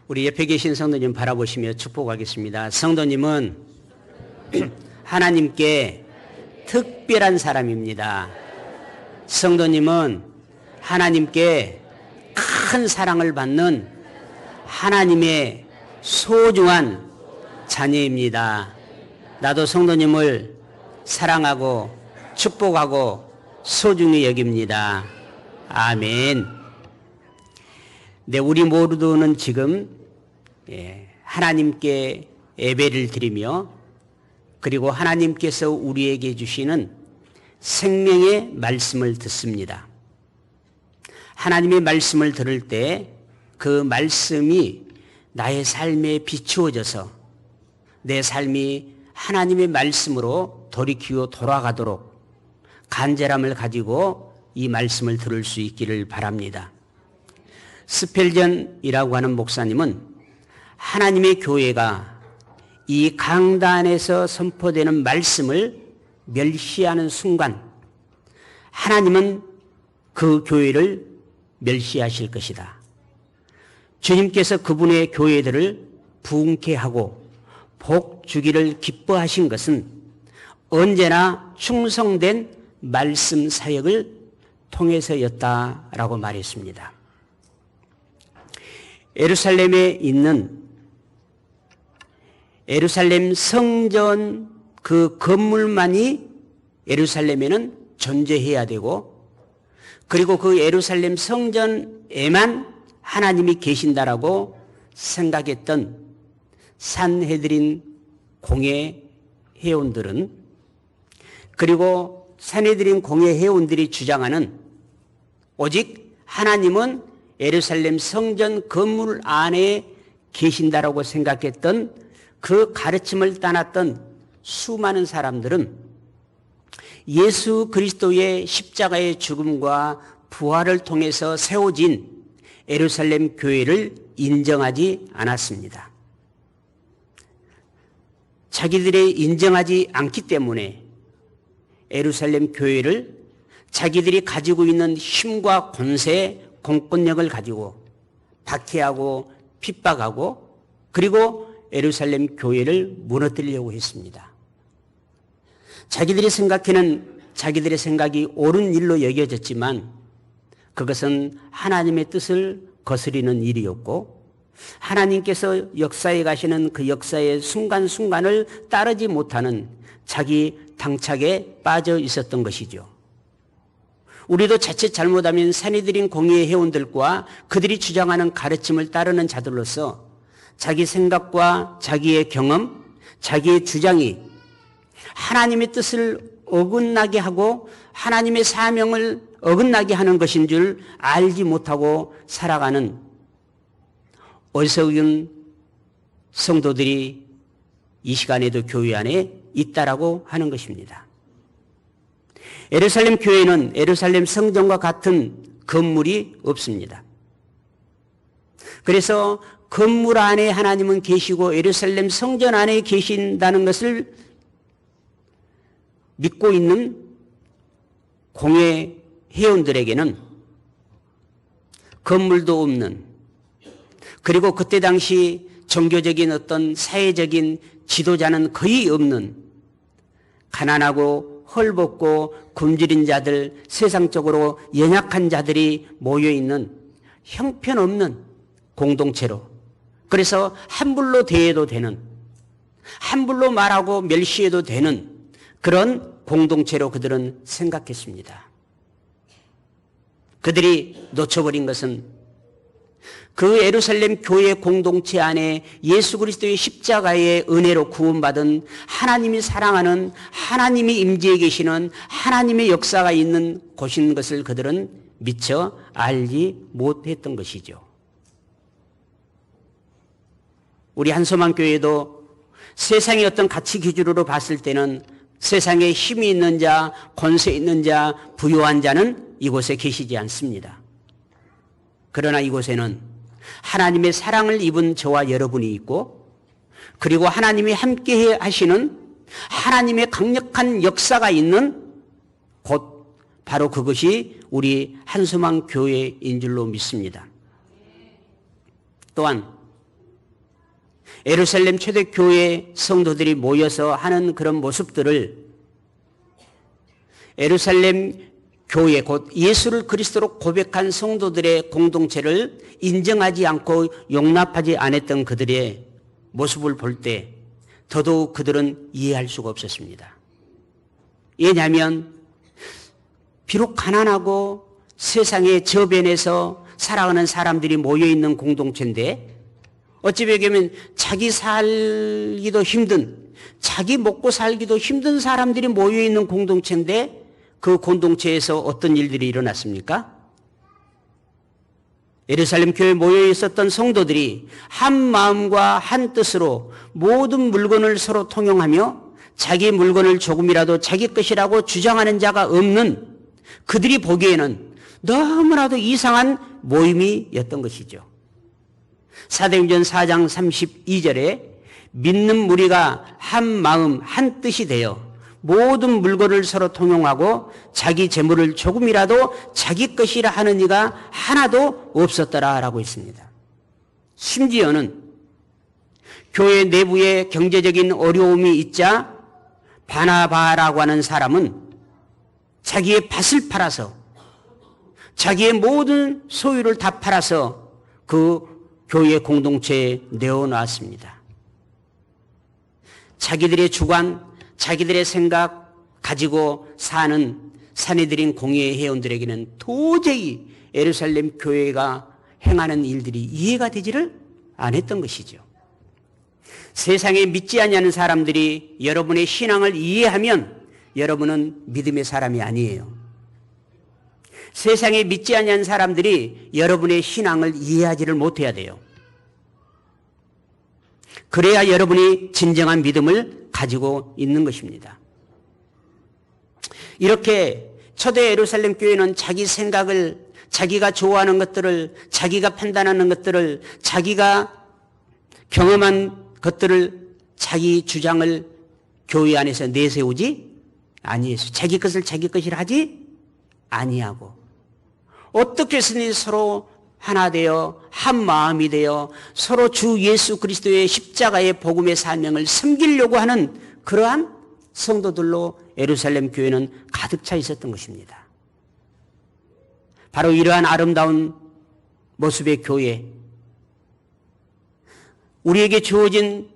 우리 옆에 계신 성도님 바라보시며 축복하겠습니다. 성도님은 하나님께 특별한 사람입니다. 성도님은 하나님께 큰 사랑을 받는 하나님의 소중한 자녀입니다. 나도 성도님을 사랑하고 축복하고 소중히 여깁니다. 아멘. 네, 우리 모두는 지금 하나님께 예배를 드리며 그리고 하나님께서 우리에게 주시는 생명의 말씀을 듣습니다. 하나님의 말씀을 들을 때 그 말씀이 나의 삶에 비추어져서 내 삶이 하나님의 말씀으로 돌이키고 돌아가도록 간절함을 가지고 이 말씀을 들을 수 있기를 바랍니다. 스펠전이라고 하는 목사님은 하나님의 교회가 이 강단에서 선포되는 말씀을 멸시하는 순간 하나님은 그 교회를 멸시하실 것이다. 주님께서 그분의 교회들을 부흥케 하고 복 주기를 기뻐하신 것은 언제나 충성된 말씀 사역을 통해서였다라고 말했습니다. 예루살렘에 있는 예루살렘 성전 그 건물만이 예루살렘에는 존재해야 되고 그리고 그 예루살렘 성전에만 하나님이 계신다라고 생각했던 산헤드린 공회 회원들은 그리고 산헤드린 공회 회원들이 주장하는 오직 하나님은 예루살렘 성전 건물 안에 계신다라고 생각했던 그 가르침을 따랐던 수많은 사람들은 예수 그리스도의 십자가의 죽음과 부활을 통해서 세워진 예루살렘 교회를 인정하지 않았습니다. 자기들이 인정하지 않기 때문에 예루살렘 교회를 자기들이 가지고 있는 힘과 권세, 공권력을 가지고 박해하고 핍박하고 그리고 예루살렘 교회를 무너뜨리려고 했습니다. 자기들이 생각하는 자기들의 생각이 옳은 일로 여겨졌지만 그것은 하나님의 뜻을 거스리는 일이었고 하나님께서 역사에 가시는 그 역사의 순간순간을 따르지 못하는 자기 당착에 빠져 있었던 것이죠. 우리도 자칫 잘못하면 산헤드린 공회의 회원들과 그들이 주장하는 가르침을 따르는 자들로서 자기 생각과 자기의 경험, 자기의 주장이 하나님의 뜻을 어긋나게 하고 하나님의 사명을 어긋나게 하는 것인 줄 알지 못하고 살아가는 어리석은 성도들이 이 시간에도 교회 안에 있다라고 하는 것입니다. 예루살렘 교회는 예루살렘 성전과 같은 건물이 없습니다. 그래서 건물 안에 하나님은 계시고 예루살렘 성전 안에 계신다는 것을 믿고 있는 공회 회원들에게는 건물도 없는 그리고 그때 당시 종교적인 어떤 사회적인 지도자는 거의 없는 가난하고 헐벗고 굶주린 자들, 세상적으로 연약한 자들이 모여있는 형편없는 공동체로 그래서 함부로 대해도 되는 함부로 말하고 멸시해도 되는 그런 공동체로 그들은 생각했습니다. 그들이 놓쳐버린 것은 그 예루살렘 교회 공동체 안에 예수 그리스도의 십자가의 은혜로 구원받은 하나님이 사랑하는 하나님이 임재해 계시는 하나님의 역사가 있는 곳인 것을 그들은 미처 알지 못했던 것이죠. 우리 한소망 교회도 세상의 어떤 가치 기준으로 봤을 때는 세상에 힘이 있는 자, 권세 있는 자, 부유한 자는 이곳에 계시지 않습니다. 그러나 이곳에는 하나님의 사랑을 입은 저와 여러분이 있고 그리고 하나님이 함께 하시는 하나님의 강력한 역사가 있는 곳 바로 그것이 우리 한소망 교회인 줄로 믿습니다. 또한 예루살렘 초대교회 성도들이 모여서 하는 그런 모습들을 예루살렘 교회 곧 예수를 그리스도로 고백한 성도들의 공동체를 인정하지 않고 용납하지 않았던 그들의 모습을 볼 때 더더욱 그들은 이해할 수가 없었습니다. 왜냐하면 비록 가난하고 세상의 저변에서 살아가는 사람들이 모여있는 공동체인데 어찌 보면 자기 살기도 힘든, 자기 먹고 살기도 힘든 사람들이 모여있는 공동체인데 그 공동체에서 어떤 일들이 일어났습니까? 예루살렘 교회에 모여 있었던 성도들이 한 마음과 한 뜻으로 모든 물건을 서로 통용하며 자기 물건을 조금이라도 자기 것이라고 주장하는 자가 없는 그들이 보기에는 너무나도 이상한 모임이었던 것이죠. 사도행전 4장 32절에 믿는 무리가 한 마음 한 뜻이 되어 모든 물건을 서로 통용하고 자기 재물을 조금이라도 자기 것이라 하는 이가 하나도 없었더라라고 있습니다. 심지어는 교회 내부에 경제적인 어려움이 있자 바나바라고 하는 사람은 자기의 밭을 팔아서 자기의 모든 소유를 다 팔아서 그 교회 공동체에 내어놨습니다. 자기들의 주관, 자기들의 생각 가지고 사는 사내들인 공예 회원들에게는 도저히 예루살렘 교회가 행하는 일들이 이해가 되지를 않았던 것이죠. 세상에 믿지 아니하는 사람들이 여러분의 신앙을 이해하면 여러분은 믿음의 사람이 아니에요. 세상에 믿지 아니하는 사람들이 여러분의 신앙을 이해하지를 못해야 돼요. 그래야 여러분이 진정한 믿음을 가지고 있는 것입니다. 이렇게 초대 예루살렘 교회는 자기 생각을, 자기가 좋아하는 것들을, 자기가 판단하는 것들을, 자기가 경험한 것들을, 자기 주장을 교회 안에서 내세우지 아니했어요. 자기 것을 자기 것이라 하지 아니하고 어떻게 해서든 서로 하나 되어 한 마음이 되어 서로 주 예수 그리스도의 십자가의 복음의 사명을 섬기려고 하는 그러한 성도들로 예루살렘 교회는 가득 차 있었던 것입니다. 바로 이러한 아름다운 모습의 교회, 우리에게 주어진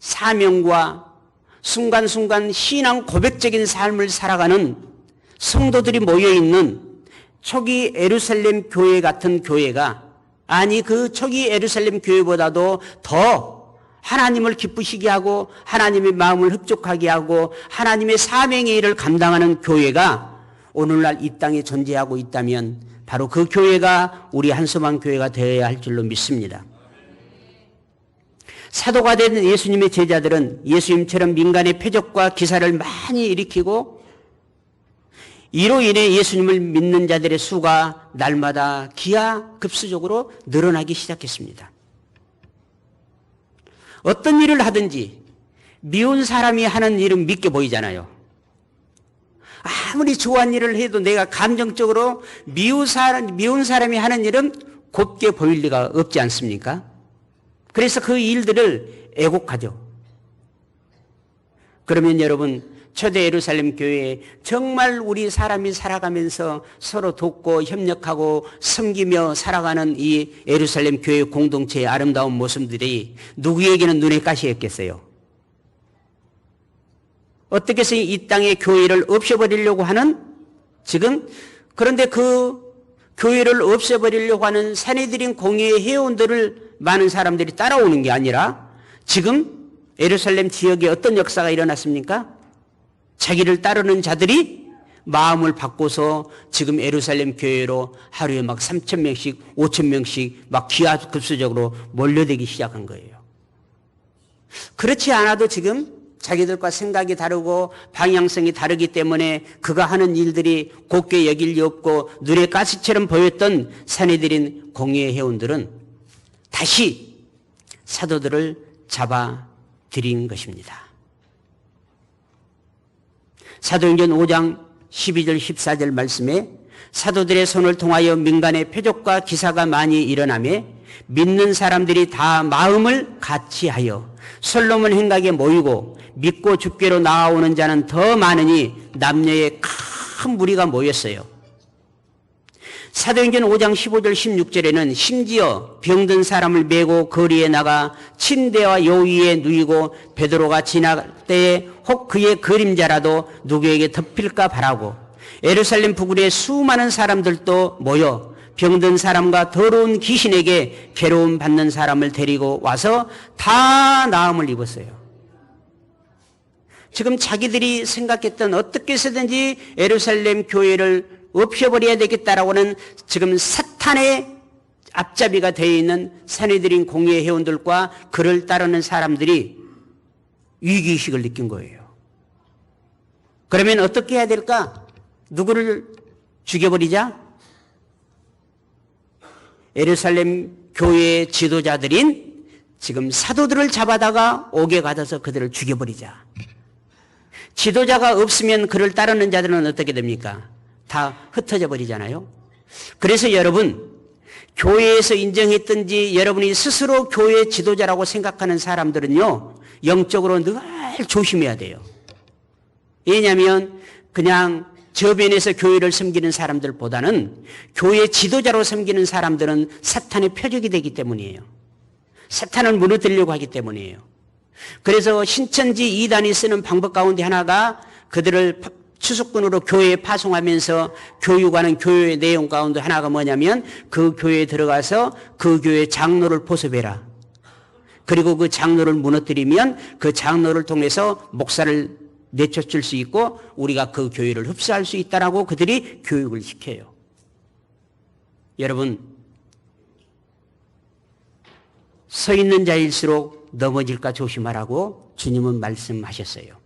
사명과 순간순간 신앙 고백적인 삶을 살아가는 성도들이 모여있는 초기 예루살렘 교회 같은 교회가 아니 그 초기 예루살렘 교회보다도 더 하나님을 기쁘시게 하고 하나님의 마음을 흡족하게 하고 하나님의 사명의 일을 감당하는 교회가 오늘날 이 땅에 존재하고 있다면 바로 그 교회가 우리 한서방 교회가 되어야 할 줄로 믿습니다. 사도가 된 예수님의 제자들은 예수님처럼 민간의 표적과 기사를 많이 일으키고 이로 인해 예수님을 믿는 자들의 수가 날마다 기하급수적으로 늘어나기 시작했습니다. 어떤 일을 하든지 미운 사람이 하는 일은 믿게 보이잖아요. 아무리 좋아하는 일을 해도 내가 감정적으로 미운 사람이 하는 일은 곱게 보일 리가 없지 않습니까? 그래서 그 일들을 애곡하죠. 그러면 여러분 초대 예루살렘 교회에 정말 우리 사람이 살아가면서 서로 돕고 협력하고 섬기며 살아가는 이 예루살렘 교회 공동체의 아름다운 모습들이 누구에게는 눈에 가시였겠어요? 어떻게 해서 이 땅의 교회를 없애버리려고 하는 지금 그런데 그 교회를 없애버리려고 하는 사내들인 공예의 회원들을 많은 사람들이 따라오는 게 아니라 지금 예루살렘 지역에 어떤 역사가 일어났습니까? 자기를 따르는 자들이 마음을 바꿔서 지금 예루살렘 교회로 하루에 막 3,000명씩 5,000명씩 막 기하급수적으로 몰려들기 시작한 거예요. 그렇지 않아도 지금 자기들과 생각이 다르고 방향성이 다르기 때문에 그가 하는 일들이 곱게 여길 리 없고 눈에 가시처럼 보였던 사내들인 공예 회원들은 다시 사도들을 잡아들인 것입니다. 사도행전 5장 12절 14절 말씀에 사도들의 손을 통하여 민간의 표적과 기사가 많이 일어나매 믿는 사람들이 다 마음을 같이하여 솔로몬 행각에 모이고 믿고 주께로 나아오는 자는 더 많으니 남녀의 큰 무리가 모였어요. 사도행전 5장 15절 16절에는 심지어 병든 사람을 메고 거리에 나가 침대와 요 위에 누이고 베드로가 지날 때에 혹 그의 그림자라도 누구에게 덮일까 바라고 예루살렘 부근에 수많은 사람들도 모여 병든 사람과 더러운 귀신에게 괴로움 받는 사람을 데리고 와서 다 나음을 입었어요. 지금 자기들이 생각했던 어떻게 해서든지 예루살렘 교회를 없애버려야 되겠다라고는 지금 사탄의 앞잡이가 되어 있는 산헤드린 공회 회원들과 그를 따르는 사람들이 위기의식을 느낀 거예요. 그러면 어떻게 해야 될까? 누구를 죽여버리자? 예루살렘 교회의 지도자들인 지금 사도들을 잡아다가 옥에 가둬서 그들을 죽여버리자. 지도자가 없으면 그를 따르는 자들은 어떻게 됩니까? 다 흩어져 버리잖아요. 그래서 여러분, 교회에서 인정했든지 여러분이 스스로 교회 지도자라고 생각하는 사람들은요, 영적으로 늘 조심해야 돼요. 왜냐하면 그냥 저변에서 교회를 섬기는 사람들보다는 교회 지도자로 섬기는 사람들은 사탄의 표적이 되기 때문이에요. 사탄을 무너뜨리려고 하기 때문이에요. 그래서 신천지 이단이 쓰는 방법 가운데 하나가 그들을 추수꾼으로 교회에 파송하면서 교육하는 교회의 내용 가운데 하나가 뭐냐면 그 교회에 들어가서 그 교회 장로를 포섭해라. 그리고 그 장로를 무너뜨리면 그 장로를 통해서 목사를 내쫓을 수 있고 우리가 그 교회를 흡수할 수 있다라고 그들이 교육을 시켜요. 여러분, 서 있는 자일수록 넘어질까 조심하라고 주님은 말씀하셨어요.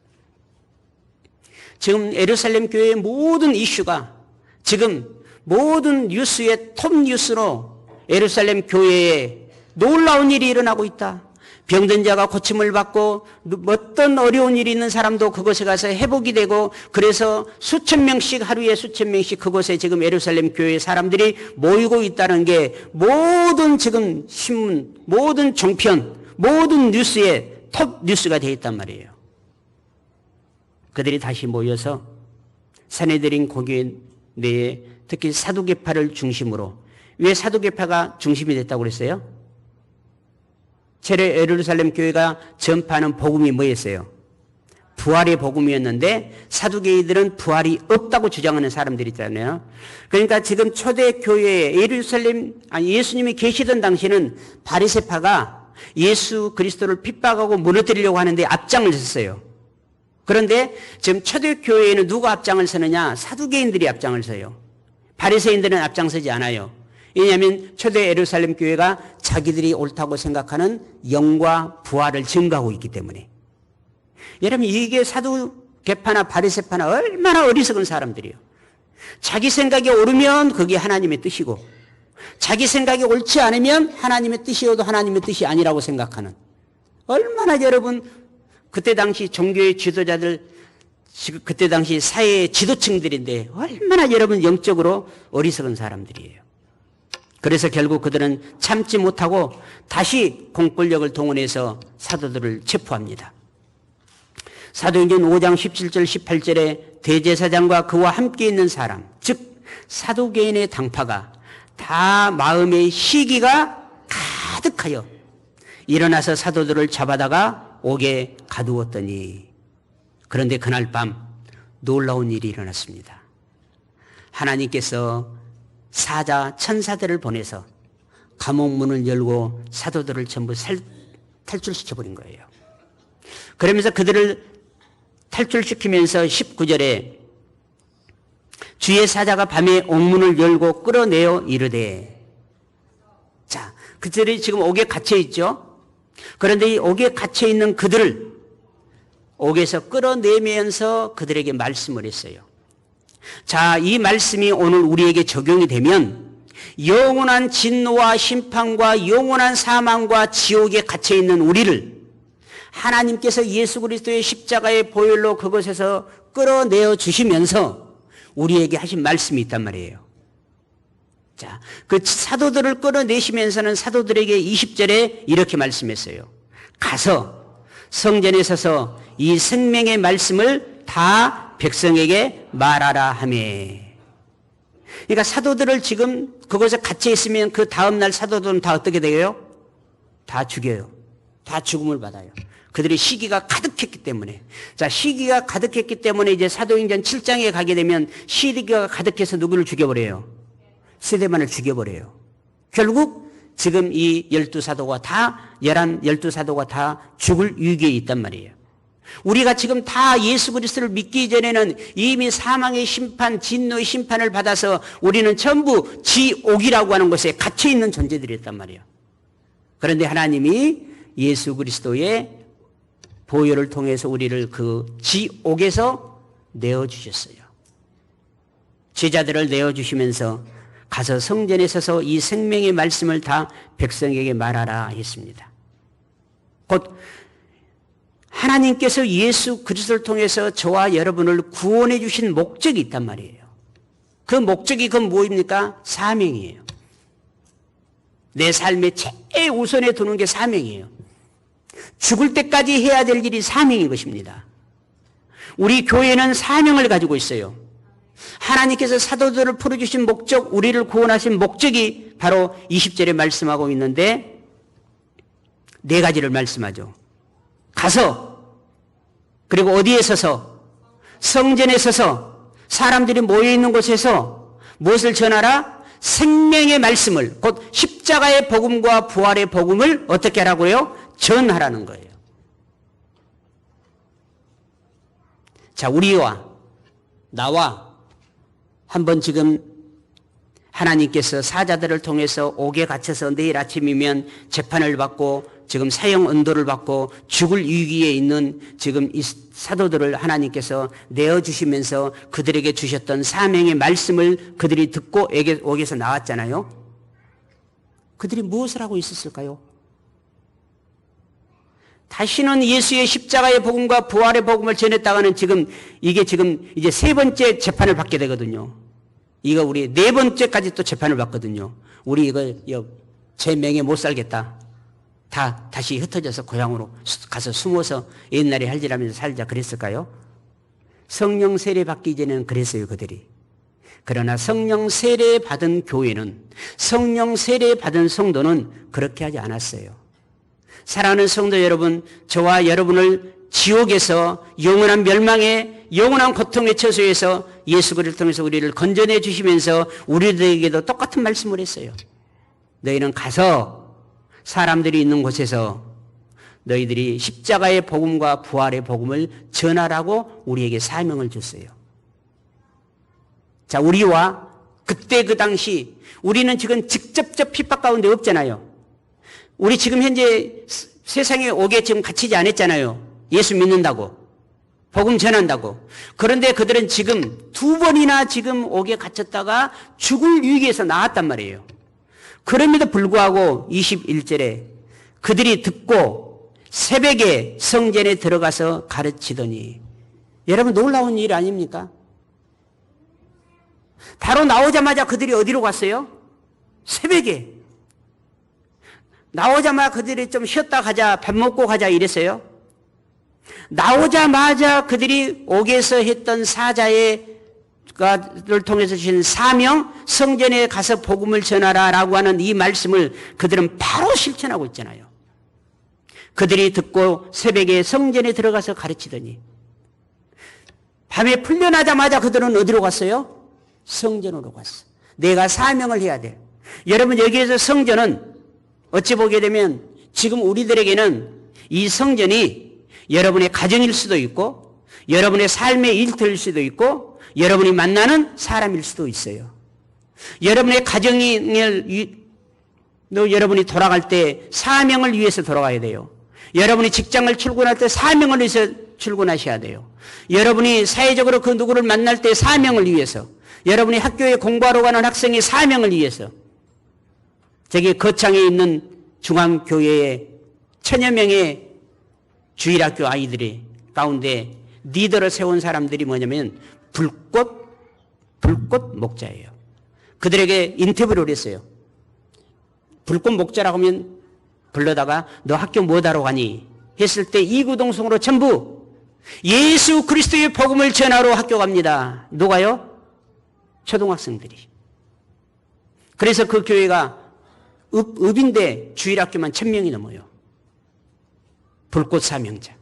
지금 예루살렘 교회의 모든 이슈가 지금 모든 뉴스의 톱 뉴스로 예루살렘 교회에 놀라운 일이 일어나고 있다. 병든 자가 고침을 받고 어떤 어려운 일이 있는 사람도 그곳에 가서 회복이 되고 그래서 수천 명씩 하루에 수천 명씩 그곳에 지금 예루살렘 교회 사람들이 모이고 있다는 게 모든 지금 신문, 모든 종편, 모든 뉴스의 톱 뉴스가 되어 있단 말이에요. 그들이 다시 모여서 산헤드린 공회 내에 특히 사두개파를 중심으로, 왜 사두개파가 중심이 됐다고 그랬어요? 예루살렘 교회가 전파하는 복음이 뭐였어요? 부활의 복음이었는데 사두개인들은 부활이 없다고 주장하는 사람들이 있잖아요. 그러니까 지금 초대교회에 예수님이 계시던 당시에는 바리새파가 예수 그리스도를 핍박하고 무너뜨리려고 하는데 앞장을 섰어요. 그런데 지금 초대교회에는 누가 앞장을 서느냐? 사두개인들이 앞장을 서요. 바리새인들은 앞장서지 않아요. 왜냐하면 초대 예루살렘 교회가 자기들이 옳다고 생각하는 영과 부활을 증거하고 있기 때문에. 여러분, 이게 사두개파나 바리새파나 얼마나 어리석은 사람들이에요. 자기 생각이 옳으면 그게 하나님의 뜻이고 자기 생각이 옳지 않으면 하나님의 뜻이어도 하나님의 뜻이 아니라고 생각하는, 얼마나 여러분 그때 당시 종교의 지도자들, 그때 당시 사회의 지도층들인데 얼마나 여러분 영적으로 어리석은 사람들이에요. 그래서 결국 그들은 참지 못하고 다시 공권력을 동원해서 사도들을 체포합니다. 사도행전 5장 17절 18절에 대제사장과 그와 함께 있는 사람, 즉 사두개인의 당파가 다 마음의 시기가 가득하여 일어나서 사도들을 잡아다가 옥에 가두었더니, 그런데 그날 밤 놀라운 일이 일어났습니다. 하나님께서 사자 천사들을 보내서 감옥 문을 열고 사도들을 전부 탈출시켜버린 거예요. 그러면서 그들을 탈출시키면서 19절에 주의 사자가 밤에 옥문을 열고 끌어내어 이르되, 자, 그들이 지금 옥에 갇혀 있죠. 그런데 이 옥에 갇혀 있는 그들을 옥에서 끌어내면서 그들에게 말씀을 했어요. 자, 이 말씀이 오늘 우리에게 적용이 되면 영원한 진노와 심판과 영원한 사망과 지옥에 갇혀 있는 우리를 하나님께서 예수 그리스도의 십자가의 보혈로 그것에서 끌어내어 주시면서 우리에게 하신 말씀이 있단 말이에요. 자, 그 사도들을 끌어내시면서는 사도들에게 20절에 이렇게 말씀했어요. 가서 성전에 서서 이 생명의 말씀을 다 백성에게 말하라 하며. 그러니까 사도들을 지금 그곳에 갇혀 있으면 그 다음날 사도들은 다 어떻게 돼요? 다 죽여요. 다 죽음을 받아요. 그들이 시기가 가득했기 때문에. 자, 시기가 가득했기 때문에 이제 사도행전 7장에 가게 되면 시기가 가득해서 누구를 죽여버려요? 스데반을 죽여버려요. 결국 지금 이 12사도가 다 12사도가 다 죽을 위기에 있단 말이에요. 우리가 지금 다 예수 그리스도를 믿기 전에는 이미 사망의 심판, 진노의 심판을 받아서 우리는 전부 지옥이라고 하는 곳에 갇혀 있는 존재들이었단 말이에요. 그런데 하나님이 예수 그리스도의 보혈을 통해서 우리를 그 지옥에서 내어주셨어요. 제자들을 내어주시면서 가서 성전에 서서 이 생명의 말씀을 다 백성에게 말하라 했습니다. 곧 하나님께서 예수 그리스도를 통해서 저와 여러분을 구원해 주신 목적이 있단 말이에요. 그 목적이 그건 뭐입니까? 사명이에요. 내 삶의 제일 우선에 두는 게 사명이에요. 죽을 때까지 해야 될 일이 사명인 것입니다. 우리 교회는 사명을 가지고 있어요. 하나님께서 사도들을 풀어주신 목적, 우리를 구원하신 목적이 바로 20절에 말씀하고 있는데 네 가지를 말씀하죠. 가서, 그리고 어디에 서서? 성전에 서서 사람들이 모여있는 곳에서 무엇을 전하라? 생명의 말씀을, 곧 십자가의 복음과 부활의 복음을 어떻게 하라고요? 전하라는 거예요. 자, 우리와 나와 한번 지금 하나님께서 사자들을 통해서 옥에 갇혀서 내일 아침이면 재판을 받고 지금 사형 언도를 받고 죽을 위기에 있는 지금 이 사도들을 하나님께서 내어주시면서 그들에게 주셨던 사명의 말씀을 그들이 듣고 옥에서 나왔잖아요. 그들이 무엇을 하고 있었을까요? 다시는 예수의 십자가의 복음과 부활의 복음을 전했다가는 이게 이제 세 번째 재판을 받게 되거든요. 이거 우리 네 번째까지 또 재판을 받거든요. 우리 이거 제 명예 못 살겠다. 다시 흩어져서 고향으로 가서 숨어서 옛날에 할 일 하면서 살자 그랬을까요? 성령 세례 받기 전에는 그랬어요, 그들이. 그러나 성령 세례 받은 교회는, 성령 세례 받은 성도는 그렇게 하지 않았어요. 사랑하는 성도 여러분, 저와 여러분을 지옥에서 영원한 멸망에, 영원한 고통의 처소에서 예수 그리스도를 통해서 우리를 건져내 주시면서 우리들에게도 똑같은 말씀을 했어요. 너희는 가서 사람들이 있는 곳에서 너희들이 십자가의 복음과 부활의 복음을 전하라고 우리에게 사명을 줬어요. 자, 우리와 그때 그 당시 우리는 지금 직접적 핍박 가운데 없잖아요. 우리 지금 현재 세상에 옥에 지금 갇히지 않았잖아요. 예수 믿는다고. 복음 전한다고. 그런데 그들은 지금 두 번이나 지금 옥에 갇혔다가 죽을 위기에서 나왔단 말이에요. 그럼에도 불구하고 21절에 그들이 듣고 새벽에 성전에 들어가서 가르치더니, 여러분 놀라운 일 아닙니까? 바로 나오자마자 그들이 어디로 갔어요? 새벽에. 나오자마자 그들이 좀 쉬었다 가자, 밥 먹고 가자 이랬어요. 나오자마자 그들이 옥에서 했던 사자를 통해서 주신 사명, 성전에 가서 복음을 전하라라고 하는 이 말씀을 그들은 바로 실천하고 있잖아요. 그들이 듣고 새벽에 성전에 들어가서 가르치더니 밤에 풀려나자마자 그들은 어디로 갔어요? 성전으로 갔어. 내가 사명을 해야 돼. 여러분, 여기에서 성전은 어찌 보게 되면 지금 우리들에게는 이 성전이 여러분의 가정일 수도 있고 여러분의 삶의 일터일 수도 있고 여러분이 만나는 사람일 수도 있어요. 여러분의 여러분이 돌아갈 때 사명을 위해서 돌아가야 돼요. 여러분이 직장을 출근할 때 사명을 위해서 출근하셔야 돼요. 여러분이 사회적으로 그 누구를 만날 때 사명을 위해서, 여러분이 학교에 공부하러 가는 학생의 사명을 위해서, 저기 거창에 있는 중앙교회에 1000여 명의 주일학교 아이들이 가운데 리더를 세운 사람들이 뭐냐면 불꽃 목자예요. 그들에게 인터뷰를 했어요. 불꽃 목자라고 하면 불러다가 너 학교 뭐하러 가니? 했을 때 이구동성으로 전부 예수 그리스도의 복음을 전하러 학교 갑니다. 누가요? 초등학생들이. 그래서 그 교회가 읍인데 주일학교만 1000명이 넘어요. 불꽃 사명자.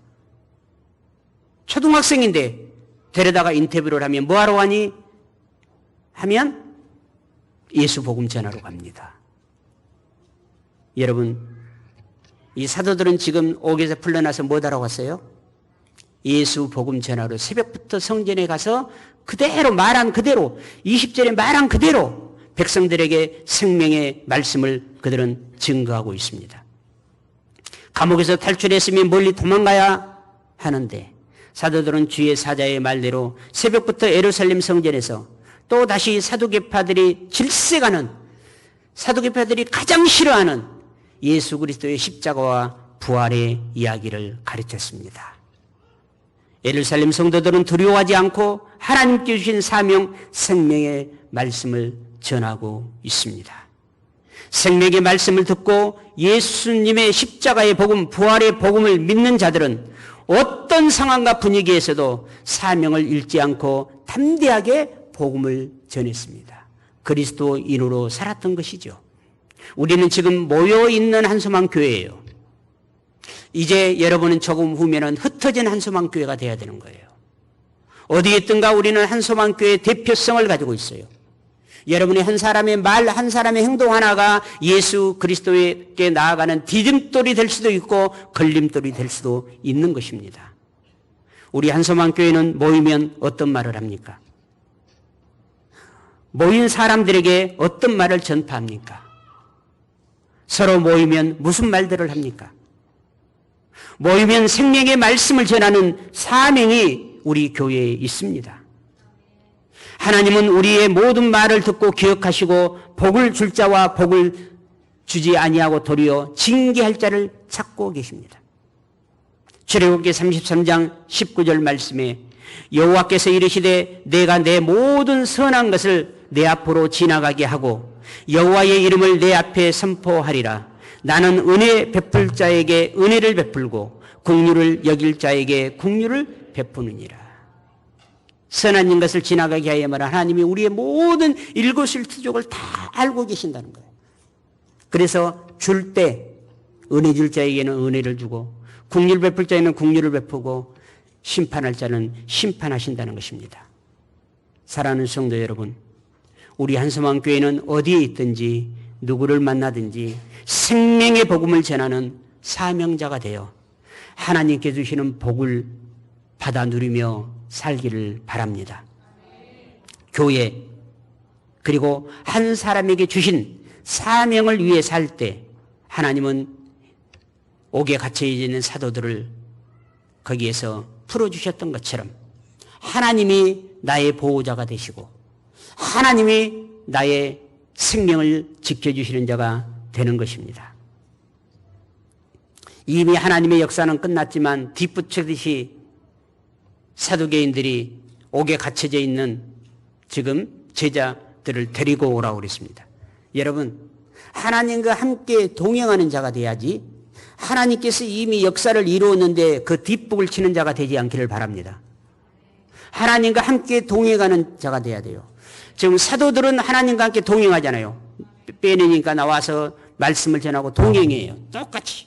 초등학생인데 데려다가 인터뷰를 하면 뭐하러 가니? 하면 예수 복음 전하러 갑니다. 여러분, 이 사도들은 지금 옥에서 풀려나서 뭐하러 갔어요? 예수 복음 전하러 새벽부터 성전에 가서 그대로 말한 그대로 20절에 말한 그대로 백성들에게 생명의 말씀을 그들은 증거하고 있습니다. 감옥에서 탈출했으면 멀리 도망가야 하는데 사도들은 주의 사자의 말대로 새벽부터 예루살렘 성전에서 또 다시 사두개파들이 질색하는, 사두개파들이 가장 싫어하는 예수 그리스도의 십자가와 부활의 이야기를 가르쳤습니다. 예루살렘 성도들은 두려워하지 않고 하나님께 주신 사명, 생명의 말씀을 전하고 있습니다. 생명의 말씀을 듣고 예수님의 십자가의 복음, 부활의 복음을 믿는 자들은 어떤 상황과 분위기에서도 사명을 잃지 않고 담대하게 복음을 전했습니다. 그리스도인으로 살았던 것이죠. 우리는 지금 모여있는 한소망 교회예요. 이제 여러분은 조금 후면은 흩어진 한소망 교회가 되어야 되는 거예요. 어디에 있든가 우리는 한소망 교회의 대표성을 가지고 있어요. 여러분의 한 사람의 말, 한 사람의 행동 하나가 예수 그리스도에게 나아가는 디딤돌이 될 수도 있고 걸림돌이 될 수도 있는 것입니다. 우리 한소망 교회는 모이면 어떤 말을 합니까? 모인 사람들에게 어떤 말을 전파합니까? 서로 모이면 무슨 말들을 합니까? 모이면 생명의 말씀을 전하는 사명이 우리 교회에 있습니다. 하나님은 우리의 모든 말을 듣고 기억하시고 복을 줄 자와 복을 주지 아니하고 도리어 징계할 자를 찾고 계십니다. 출애굽기 33장 19절 말씀에 여호와께서 이르시되 내가 내 모든 선한 것을 내 앞으로 지나가게 하고 여호와의 이름을 내 앞에 선포하리라. 나는 은혜 베풀 자에게 은혜를 베풀고 긍휼을 여길 자에게 긍휼을 베푸느니라. 선한 것을 지나가게 하여 말하 하나님이 우리의 모든 일거수일투족을 다 알고 계신다는 거예요. 그래서 줄 때 은혜 줄 자에게는 은혜를 주고 긍휼 베풀 자에는 긍휼을 베푸고 심판할 자는 심판하신다는 것입니다. 사랑하는 성도 여러분, 우리 한소망 교회는 어디에 있든지 누구를 만나든지 생명의 복음을 전하는 사명자가 되어 하나님께 주시는 복을 받아 누리며 살기를 바랍니다. 교회 그리고 한 사람에게 주신 사명을 위해 살 때 하나님은 옥에 갇혀 있는 사도들을 거기에서 풀어주셨던 것처럼 하나님이 나의 보호자가 되시고 하나님이 나의 생명을 지켜주시는 자가 되는 것입니다. 이미 하나님의 역사는 끝났지만 뒷북치듯이 사두개인들이 옥에 갇혀져 있는 지금 제자들을 데리고 오라고 그랬습니다. 여러분, 하나님과 함께 동행하는 자가 돼야지 하나님께서 이미 역사를 이루었는데 그 뒷북을 치는 자가 되지 않기를 바랍니다. 하나님과 함께 동행하는 자가 돼야 돼요. 지금 사도들은 하나님과 함께 동행하잖아요. 빼내니까 나와서 말씀을 전하고 동행해요. 똑같이.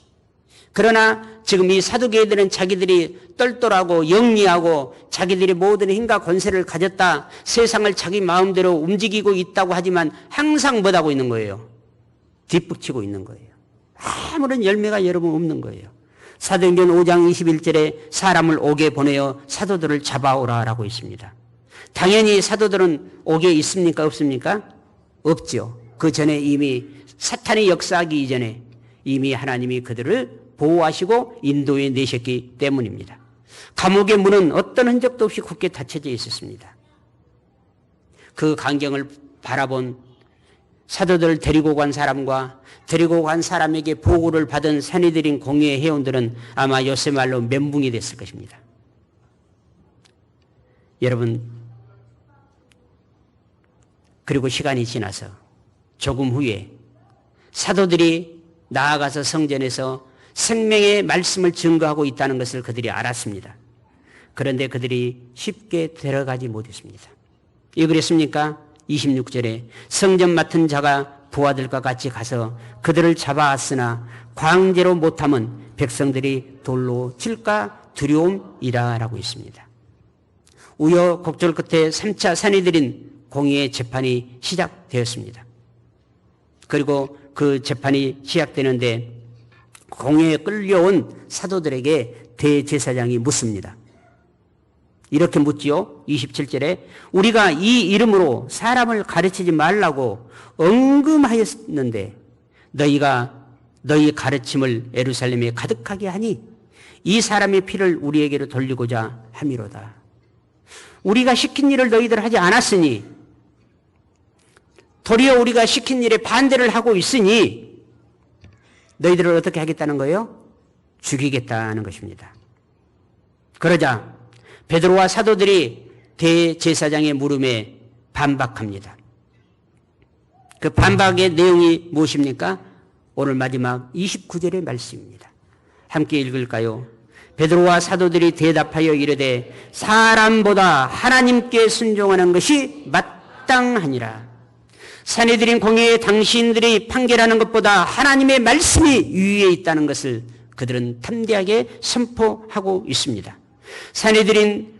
그러나 지금 이 사두개들은 자기들이 똘똘하고 영리하고 자기들이 모든 힘과 권세를 가졌다, 세상을 자기 마음대로 움직이고 있다고 하지만 항상 못하고 있는 거예요. 뒷북치고 있는 거예요. 아무런 열매가 여러분 없는 거예요. 사도행전 5장 21절에 사람을 옥에 보내어 사도들을 잡아오라라고 있습니다. 당연히 사도들은 옥에 있습니까? 없습니까? 없죠. 그 전에 이미 사탄이 역사하기 이전에 이미 하나님이 그들을 보호하시고 인도해 내셨기 때문입니다. 감옥의 문은 어떤 흔적도 없이 굳게 닫혀져 있었습니다. 그 광경을 바라본 사도들을 데리고 간 사람과 데리고 간 사람에게 보고를 받은 산헤드린 공회의 회원들은 아마 요새 말로 멘붕이 됐을 것입니다. 여러분, 그리고 시간이 지나서 조금 후에 사도들이 나아가서 성전에서 생명의 말씀을 증거하고 있다는 것을 그들이 알았습니다. 그런데 그들이 쉽게 들어가지 못했습니다. 왜 그랬습니까? 26절에 성전 맡은 자가 부하들과 같이 가서 그들을 잡아왔으나 광대로 못함은 백성들이 돌로 칠까 두려움이라 라고 있습니다. 우여곡절 끝에 3차 산해드린 공의의 재판이 시작되었습니다. 그리고 그 재판이 시작되는데 공회에 끌려온 사도들에게 대제사장이 묻습니다. 이렇게 묻지요. 27절에 우리가 이 이름으로 사람을 가르치지 말라고 언금하였는데 너희가 너희 가르침을 예루살렘에 가득하게 하니 이 사람의 피를 우리에게로 돌리고자 함이로다. 우리가 시킨 일을 너희들 하지 않았으니 도리어 우리가 시킨 일에 반대를 하고 있으니 너희들을 어떻게 하겠다는 거예요? 죽이겠다는 것입니다. 그러자 베드로와 사도들이 대제사장의 물음에 반박합니다. 그 반박의 내용이 무엇입니까? 오늘 마지막 29절의 말씀입니다. 함께 읽을까요? 베드로와 사도들이 대답하여 이르되 사람보다 하나님께 순종하는 것이 마땅하니라. 산헤드린 공회에 당신들이 판결하는 것보다 하나님의 말씀이 유위에 있다는 것을 그들은 담대하게 선포하고 있습니다. 산헤드린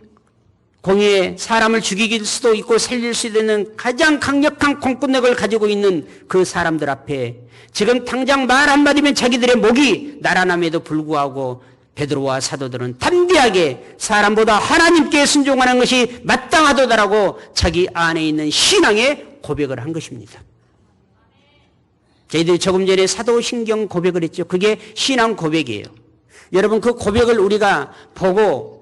공회에 사람을 죽이길 수도 있고 살릴 수도 있는 가장 강력한 공권력을 가지고 있는 그 사람들 앞에 지금 당장 말 한마디면 자기들의 목이 날아남에도 불구하고 베드로와 사도들은 담대하게 사람보다 하나님께 순종하는 것이 마땅하도다라고 자기 안에 있는 신앙의 고백을 한 것입니다. 저희들이 조금 전에 사도신경 고백을 했죠. 그게 신앙 고백이에요. 여러분 그 고백을 우리가 보고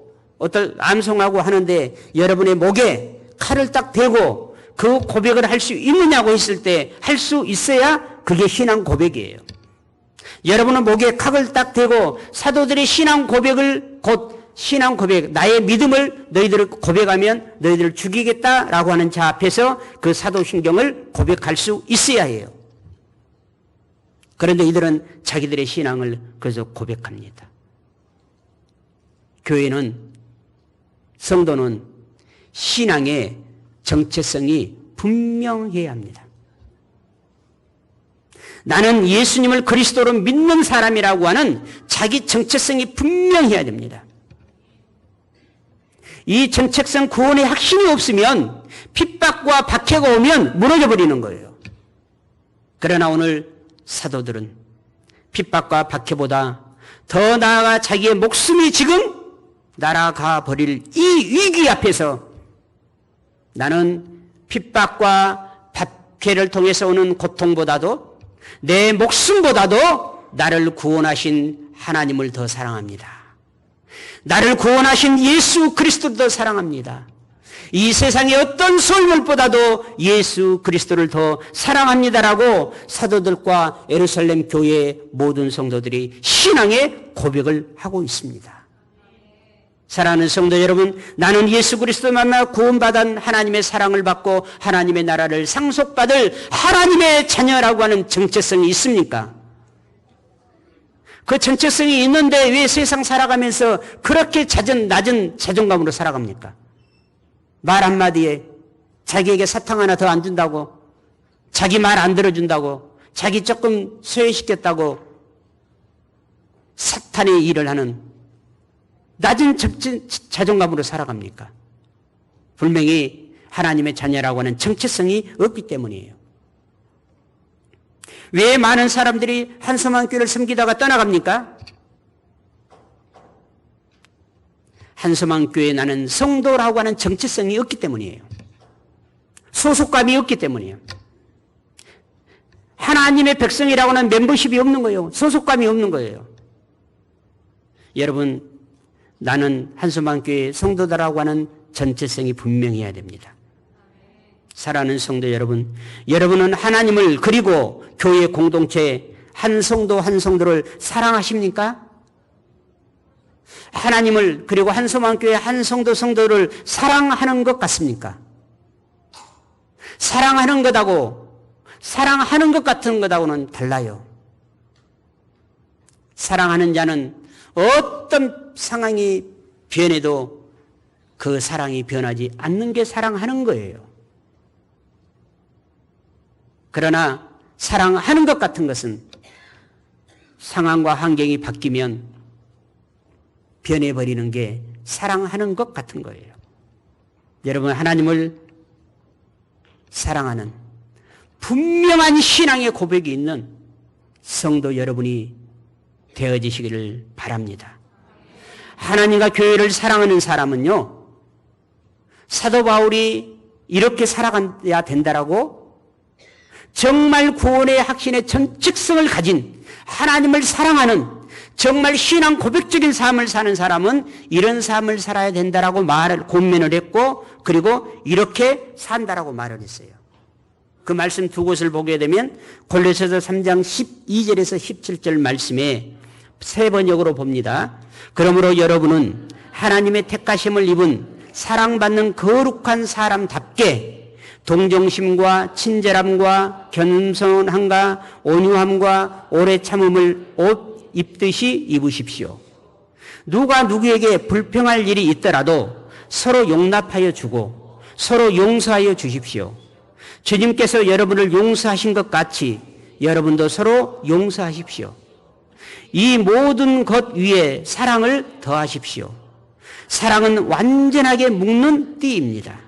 암송하고 하는데 여러분의 목에 칼을 딱 대고 그 고백을 할 수 있느냐고 했을 때 할 수 있어야 그게 신앙 고백이에요. 여러분은 목에 칼을 딱 대고 사도들의 신앙 고백을 곧 신앙 고백, 나의 믿음을 너희들을 고백하면 너희들을 죽이겠다라고 하는 자 앞에서 그 사도신경을 고백할 수 있어야 해요. 그런데 이들은 자기들의 신앙을 그래서 고백합니다. 교회는 성도는 신앙의 정체성이 분명해야 합니다. 나는 예수님을 그리스도로 믿는 사람이라고 하는 자기 정체성이 분명해야 됩니다. 이 정체성 구원의 확신이 없으면 핍박과 박해가 오면 무너져 버리는 거예요. 그러나 오늘 사도들은 핍박과 박해보다 더 나아가 자기의 목숨이 지금 날아가 버릴 이 위기 앞에서 나는 핍박과 박해를 통해서 오는 고통보다도 내 목숨보다도 나를 구원하신 하나님을 더 사랑합니다. 나를 구원하신 예수 그리스도를 더 사랑합니다. 이 세상의 어떤 소유물보다도 예수 그리스도를 더 사랑합니다라고 사도들과 예루살렘 교회의 모든 성도들이 신앙의 고백을 하고 있습니다. 사랑하는 성도 여러분, 나는 예수 그리스도 만나 구원받은 하나님의 사랑을 받고 하나님의 나라를 상속받을 하나님의 자녀라고 하는 정체성이 있습니까? 그 정체성이 있는데 왜 세상 살아가면서 그렇게 낮은 자존감으로 살아갑니까? 말 한마디에 자기에게 사탕 하나 더 안 준다고, 자기 말 안 들어준다고, 자기 조금 소외시켰다고 사탄의 일을 하는 낮은 자존감으로 살아갑니까? 분명히 하나님의 자녀라고 하는 정체성이 없기 때문이에요. 왜 많은 사람들이 한소망교회를 섬기다가 떠나갑니까? 한소망교회에 나는 성도라고 하는 정체성이 없기 때문이에요. 소속감이 없기 때문이에요. 하나님의 백성이라고 하는 멤버십이 없는 거예요. 소속감이 없는 거예요. 여러분, 나는 한소망교회 성도다라고 하는 정체성이 분명해야 됩니다. 사랑하는 성도 여러분, 여러분은 하나님을 그리고 교회 공동체 한 성도 한 성도를 사랑하십니까? 하나님을 그리고 한소망교회 한 성도 성도를 사랑하는 것 같습니까? 사랑하는 것하고 사랑하는 것 같은 것하고는 달라요. 사랑하는 자는 어떤 상황이 변해도 그 사랑이 변하지 않는 게 사랑하는 거예요. 그러나 사랑하는 것 같은 것은 상황과 환경이 바뀌면 변해버리는 게 사랑하는 것 같은 거예요. 여러분, 하나님을 사랑하는 분명한 신앙의 고백이 있는 성도 여러분이 되어지시기를 바랍니다. 하나님과 교회를 사랑하는 사람은요, 사도 바울이 이렇게 살아가야 된다라고 정말 구원의 확신의 전직성을 가진 하나님을 사랑하는 정말 신앙 고백적인 삶을 사는 사람은 이런 삶을 살아야 된다라고 권면을 했고, 그리고 이렇게 산다라고 말을 했어요. 그 말씀 두 곳을 보게 되면 골로새서 3장 12절에서 17절 말씀에 세 번역으로 봅니다. 그러므로 여러분은 하나님의 택하심을 입은 사랑받는 거룩한 사람답게 동정심과 친절함과 겸손함과 온유함과 오래 참음을 옷 입듯이 입으십시오. 누가 누구에게 불평할 일이 있더라도 서로 용납하여 주고 서로 용서하여 주십시오. 주님께서 여러분을 용서하신 것 같이 여러분도 서로 용서하십시오. 이 모든 것 위에 사랑을 더하십시오. 사랑은 완전하게 묶는 띠입니다.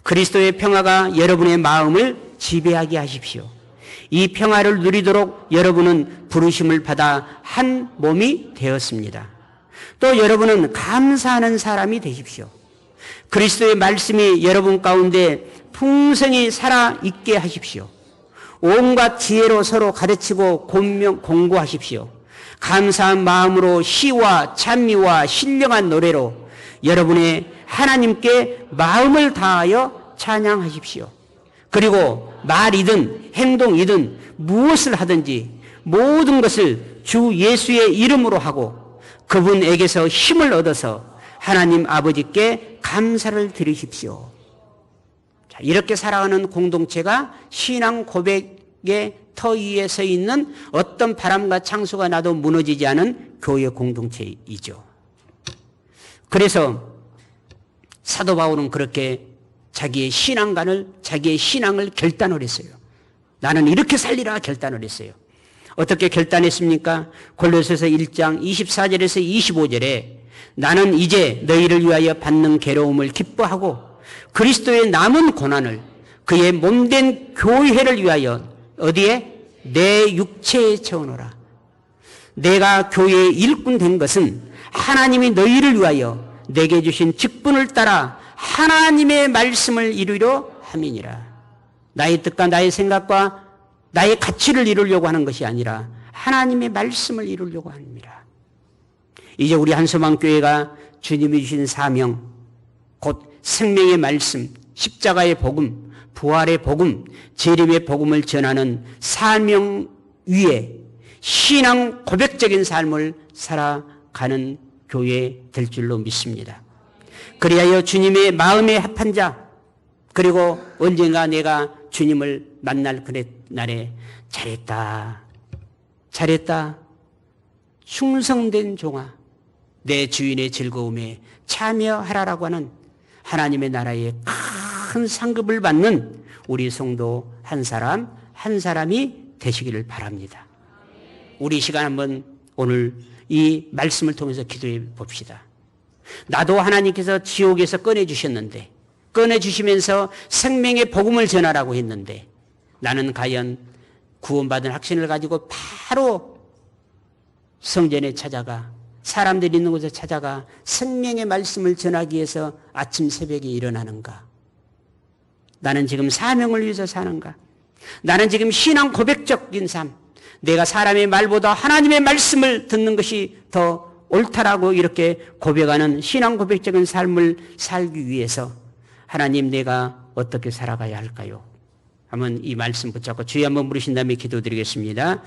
그리스도의 평화가 여러분의 마음을 지배하게 하십시오. 이 평화를 누리도록 여러분은 부르심을 받아 한 몸이 되었습니다. 또 여러분은 감사하는 사람이 되십시오. 그리스도의 말씀이 여러분 가운데 풍성히 살아있게 하십시오. 온갖 지혜로 서로 가르치고 공고하십시오. 감사한 마음으로 시와 찬미와 신령한 노래로 여러분의 하나님께 마음을 다하여 찬양하십시오. 그리고 말이든 행동이든 무엇을 하든지 모든 것을 주 예수의 이름으로 하고 그분에게서 힘을 얻어서 하나님 아버지께 감사를 드리십시오. 자, 이렇게 살아가는 공동체가 신앙 고백의 터 위에 서 있는 어떤 바람과 창수가 나도 무너지지 않은 교회 공동체이죠. 그래서 사도 바울은 그렇게 자기의 신앙을 결단을 했어요. 나는 이렇게 살리라 결단을 했어요. 어떻게 결단했습니까? 골로새서 1장 24절에서 25절에 나는 이제 너희를 위하여 받는 괴로움을 기뻐하고 그리스도의 남은 고난을 그의 몸된 교회를 위하여 어디에? 내 육체에 채워놓으라. 내가 교회의 일꾼 된 것은 하나님이 너희를 위하여 내게 주신 직분을 따라 하나님의 말씀을 이루려 함이니라. 나의 뜻과 나의 생각과 나의 가치를 이루려고 하는 것이 아니라 하나님의 말씀을 이루려고 합니다. 이제 우리 한소망교회가 주님이 주신 사명, 곧 생명의 말씀, 십자가의 복음, 부활의 복음, 재림의 복음을 전하는 사명 위에 신앙 고백적인 삶을 살아가는 교회 될 줄로 믿습니다. 그리하여 주님의 마음에 합한 자, 그리고 언젠가 내가 주님을 만날 날에 잘했다 충성된 종아 내 주인의 즐거움에 참여하라라고 하는 하나님의 나라의 큰 상급을 받는 우리 성도 한 사람이 되시기를 바랍니다. 우리 시간 한번 오늘 이 말씀을 통해서 기도해 봅시다. 나도 하나님께서 지옥에서 꺼내주셨는데, 꺼내주시면서 생명의 복음을 전하라고 했는데, 나는 과연 구원받은 확신을 가지고 바로 성전에 찾아가, 사람들이 있는 곳에 찾아가 생명의 말씀을 전하기 위해서 아침 새벽에 일어나는가? 나는 지금 사명을 위해서 사는가? 나는 지금 신앙 고백적인 삶, 내가 사람의 말보다 하나님의 말씀을 듣는 것이 더 옳다라고 이렇게 고백하는 신앙 고백적인 삶을 살기 위해서 하나님 내가 어떻게 살아가야 할까요? 한번 이 말씀 붙잡고 주여 한번 부르신 다음에 기도드리겠습니다.